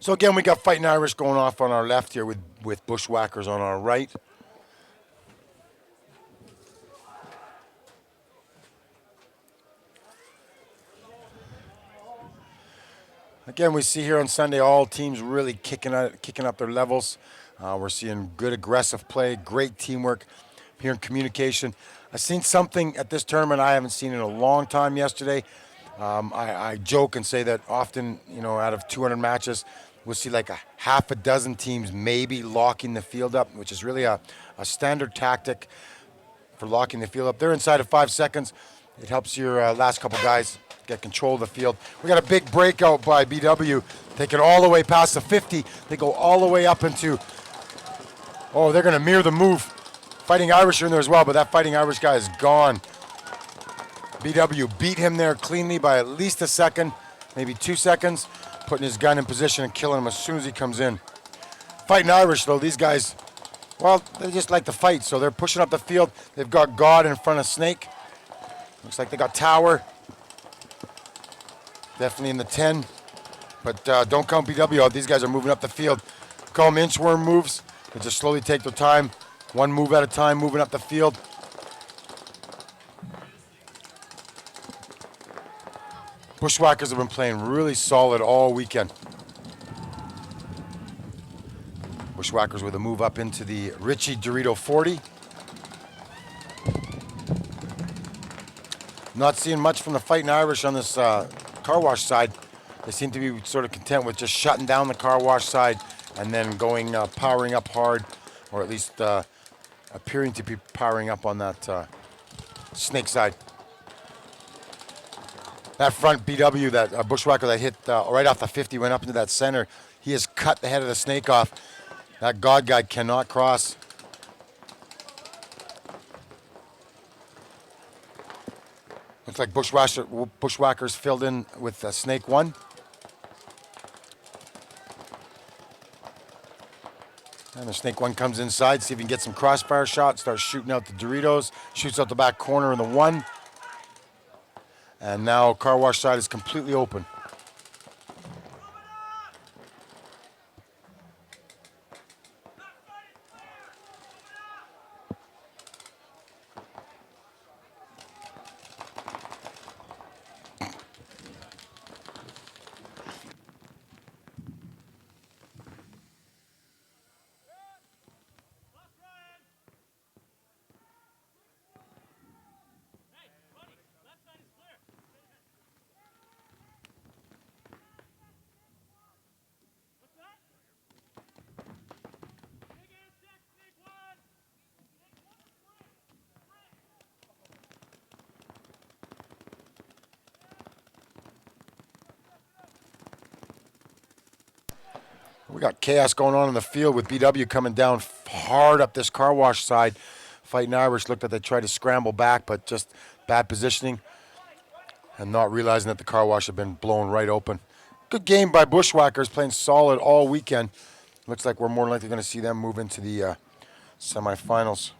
So again, we got Fighting Irish going off on our left here with Bushwhackers on our right. Again, we see here on Sunday all teams really kicking up their levels. We're seeing good aggressive play, great teamwork, hearing communication. I've seen something at this tournament I haven't seen in a long time yesterday. I joke and say that often, out of 200 matches, we'll see like a half a dozen teams maybe locking the field up, which is really a standard tactic for locking the field up. They're inside of 5 seconds. It helps your last couple guys get control of the field. We got a big breakout by BW, taking all the way past the 50. They go all the way up into, they're going to mirror the move. Fighting Irish are in there as well, but that Fighting Irish guy is gone. BW beat him there cleanly by at least a second, maybe 2 seconds, putting his gun in position and killing him as soon as he comes in. Fighting Irish, though, these guys, they just like to fight, so they're pushing up the field. They've got God in front of Snake. Looks like they got Tower. Definitely in the 10. But don't count BW out. These guys are moving up the field. Call them inchworm moves. They just slowly take their time. One move at a time, moving up the field. Bushwhackers have been playing really solid all weekend. Bushwhackers with a move up into the Richie Dorito 40. Not seeing much from the Fighting Irish on this car wash side. They seem to be sort of content with just shutting down the car wash side and then going powering up hard, or at least appearing to be powering up on that Snake side. That front BW, that Bushwhacker that hit right off the 50, went up into that center. He has cut the head of the Snake off. That God guy cannot cross. Looks like Bushwhackers filled in with Snake 1. And the Snake 1 comes inside, see if he can get some crossfire shots, starts shooting out the Doritos, shoots out the back corner in the 1. And now car wash side is completely open. We got chaos going on in the field with BW coming down hard up this car wash side. Fighting Irish looked like they tried to scramble back, but just bad positioning and not realizing that the car wash had been blown right open. Good game by Bushwhackers, playing solid all weekend. Looks like we're more likely going to see them move into the semifinals.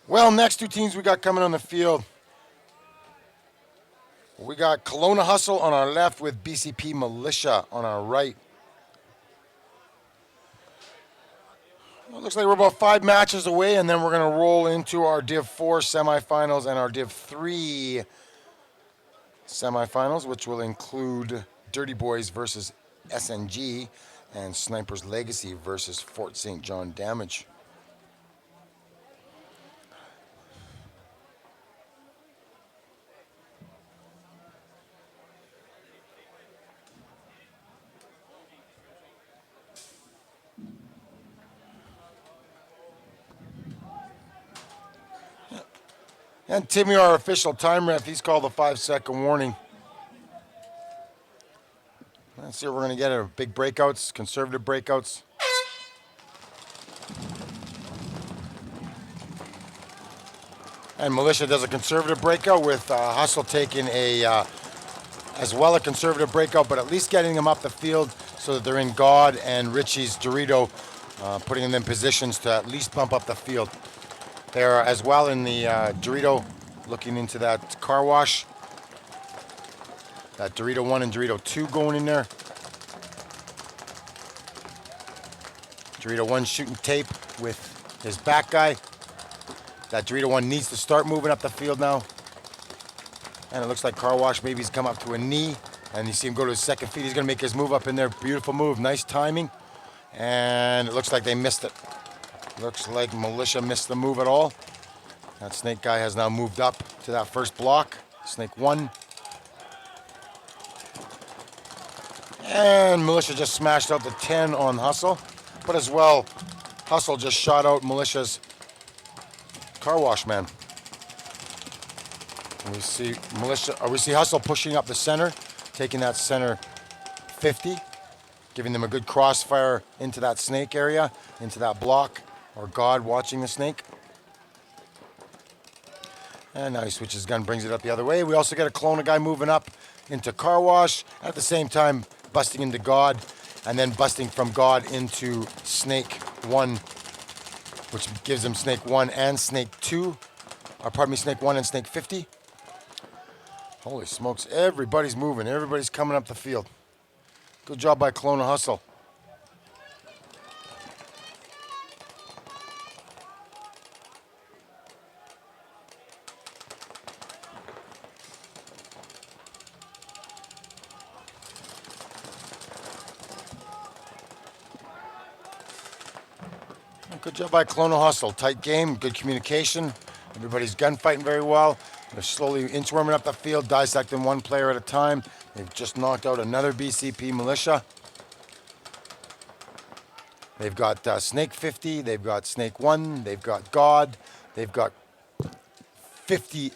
Well, next two teams we got coming on the field. We got Kelowna Hustle on our left with BCP Militia on our right. Well, it looks like we're about 5 matches away, and then we're going to roll into our Div 4 semifinals and our Div 3 semifinals, which will include Dirty Boys versus SNG and Sniper's Legacy versus Fort St. John Damage. And Timmy, our official time ref, he's called a 5-second warning. Let's see what we're going to get here. Big breakouts, conservative breakouts. And Militia does a conservative breakout with Hustle taking as well a conservative breakout, but at least getting them up the field so that they're in God and Richie's Dorito, putting them in positions to at least bump up the field. They're as well in the Dorito, looking into that car wash. That Dorito 1 and Dorito 2 going in there. Dorito 1 shooting tape with his back guy. That Dorito 1 needs to start moving up the field now. And it looks like car wash maybe he's come up to a knee. And you see him go to his second feet. He's going to make his move up in there. Beautiful move. Nice timing. And it looks like they missed it. Looks like Militia missed the move at all. That Snake guy has now moved up to that first block. Snake 1. And Militia just smashed out the 10 on Hustle. But as well, Hustle just shot out Militia's car wash man. And we see we see Hustle pushing up the center, taking that center 50, giving them a good crossfire into that snake area, into that block, or God watching the snake. And now he switches his gun, brings it up the other way. We also get a clone of guy moving up into car wash, at the same time busting into God, and then busting from God into Snake 1, which gives him Snake 1 and Snake 2. Or pardon me, Snake 1 and Snake 50. Holy smokes, everybody's moving. Everybody's coming up the field. Good job by Kelowna Hustle. Good job by Kelowna Hustle. Tight game, good communication. Everybody's gunfighting very well. They're slowly inchworming up the field, dissecting one player at a time. They've just knocked out another BCP militia. They've got Snake 50, they've got Snake 1, they've got God, they've got 50,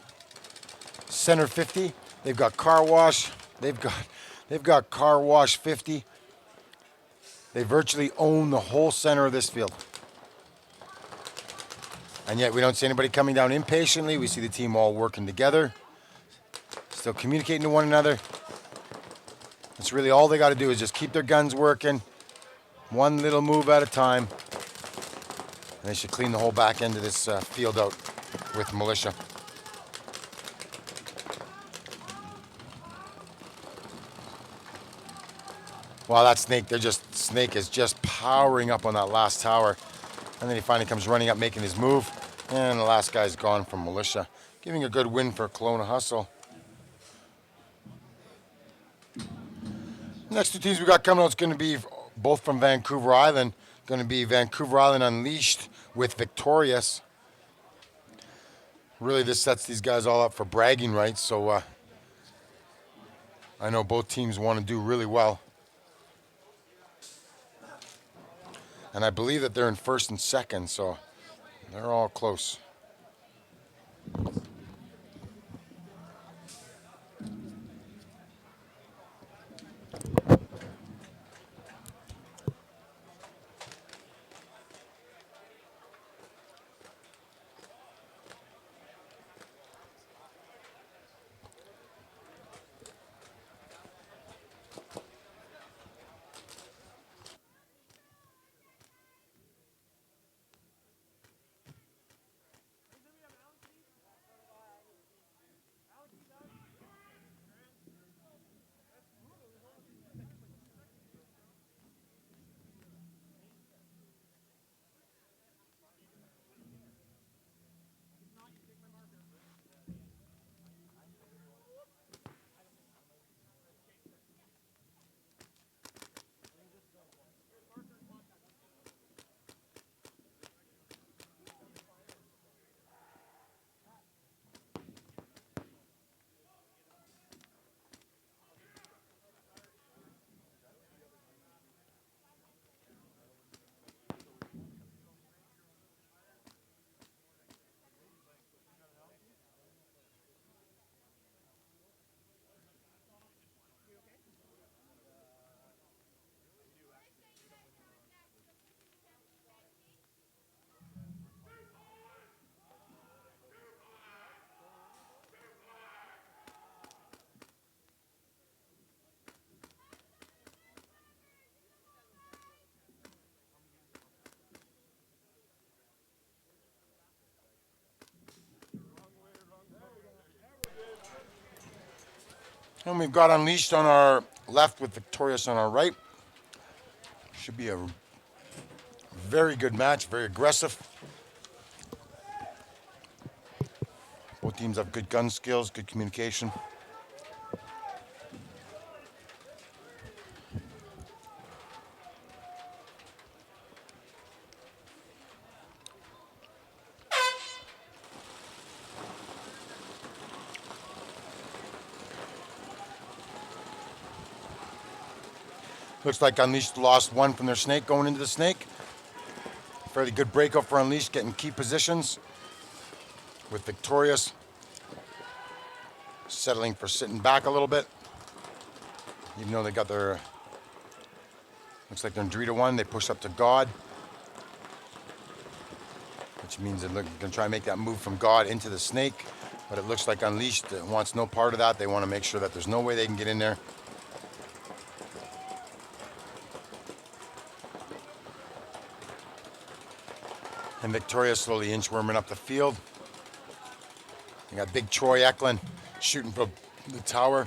Center 50, they've got Car Wash, they've got Car Wash 50. They virtually own the whole center of this field. And yet we don't see anybody coming down impatiently. We see the team all working together, still communicating to one another. It's really all they got to do is just keep their guns working, one little move at a time, and they should clean the whole back end of this field out with militia. Wow, that Snake is just powering up on that last tower. And then he finally comes running up, making his move. And the last guy's gone from militia, giving a good win for Kelowna Hustle. Next two teams we got coming out is going to be both from Vancouver Island. Going to be Vancouver Island Unleashed with Victorious. Really, this sets these guys all up for bragging rights. So I know both teams want to do really well. And I believe that they're in first and second, so they're all close. And we've got Unleashed on our left with Victorious on our right. Should be a very good match, very aggressive. Both teams have good gun skills, good communication. Looks like Unleashed lost one from their snake going into the snake. Fairly good breakout for Unleashed, getting key positions. With Victorious settling for sitting back a little bit. Even though they got their, looks like they're in 3-1, they push up to God. Which means they're going to try and make that move from God into the snake. But it looks like Unleashed wants no part of that. They want to make sure that there's no way they can get in there. And Victoria slowly inchworming up the field. You got big Troy Eklund shooting from the tower.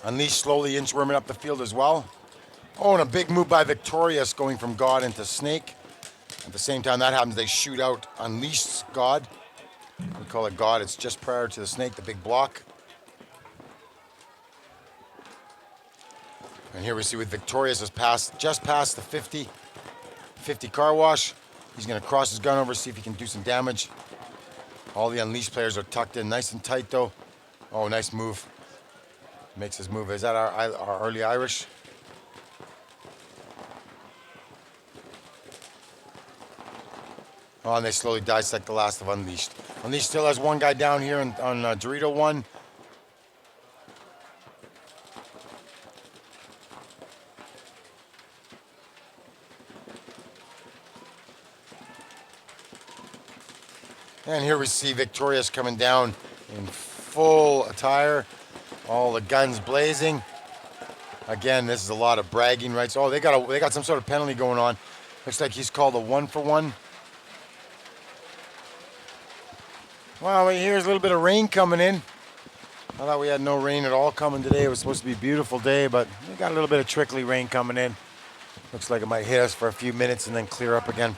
Unleashed slowly inchworming up the field as well. Oh, and a big move by Victorious going from God into Snake. At the same time that happens, they shoot out Unleashed's God. We call it God. It's just prior to the Snake, the big block. And here we see with Victorious has passed, just past the 50 car wash. He's going to cross his gun over, see if he can do some damage. All the Unleashed players are tucked in nice and tight though. Oh, nice move. Makes his move. Is that our early Irish? Oh, and they slowly dissect the last of Unleashed. Unleashed still has one guy down here on Dorito 1. And here we see Victorious coming down in full attire. All the guns blazing. Again, this is a lot of bragging rights. Oh, they got some sort of penalty going on. Looks like he's called a 1-for-1. Well, here's a little bit of rain coming in. I thought we had no rain at all coming today. It was supposed to be a beautiful day, but we got a little bit of trickly rain coming in. Looks like it might hit us for a few minutes and then clear up again.